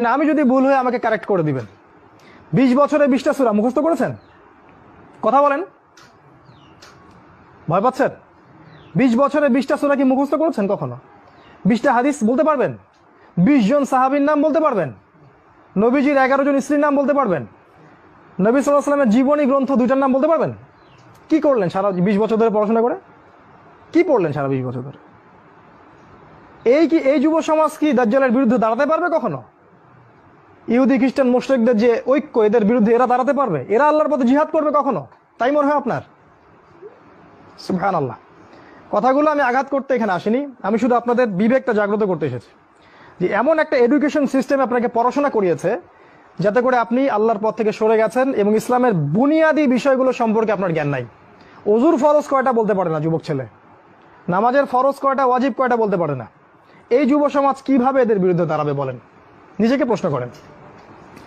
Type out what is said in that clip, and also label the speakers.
Speaker 1: না, আমি যদি ভুল হয়ে আমাকে কারেক্ট করে দিবেন। 20 বছরে 20টা সূরা মুখস্থ করেছেন? কথা বলেন, ভয় পাচ্ছেন? 20 বছরে 20টা সূরা কি মুখস্থ করেছেন কখনো? 20টা হাদিস বলতে পারবেন? 20 জন সাহাবীর নাম বলতে পারবেন? নবীজির 11 জন স্ত্রীর নাম বলতে পারবেন? নবী সাল্লাল্লাহু আলাইহি ওয়াসাল্লামের জীবনী গ্রন্থ 2টার নাম বলতে পারবেন? কি করলেন সারা 20 বছর ধরে পড়াশোনা করে? কি পড়লেন সারা 20 বছর ধরে? এই যুব সমাজ কি দাজ্জালের বিরুদ্ধে দাঁড়াতে পারবে কখনো? ইহুদি খ্রিস্টান মুশরিকদের যে ঐক্য, এদের বিরুদ্ধে এরা দাঁড়াতে পারবে? এরা আল্লাহর পথে জিহাদ করবে কখনো? তাই মনে হয় আপনার? সুবহানাল্লাহ। কথাগুলো আমি আঘাত করতে এখানে আসিনি, আমি শুধু আপনাদের বিবেকটা জাগ্রত করতে এসেছি যে এমন একটা এডুকেশন সিস্টেম আপনাকে পড়াশোনা করিয়েছে যাতে করে আপনি আল্লাহর পথ থেকে সরে গেছেন এবং ইসলামের বুনিয়াদী বিষয়গুলো সম্পর্কে আপনার জ্ঞান নাই। ওযুর ফরজ কয়টা বলতে পারে না যুবক ছেলে, নামাজের ফরজ কয়টা, ওয়াজিব কয়টা বলতে পারে না। এই যুব সমাজ কিভাবে এদের বিরুদ্ধে দাঁড়াবে বলেন? নিজেকে প্রশ্ন করেন।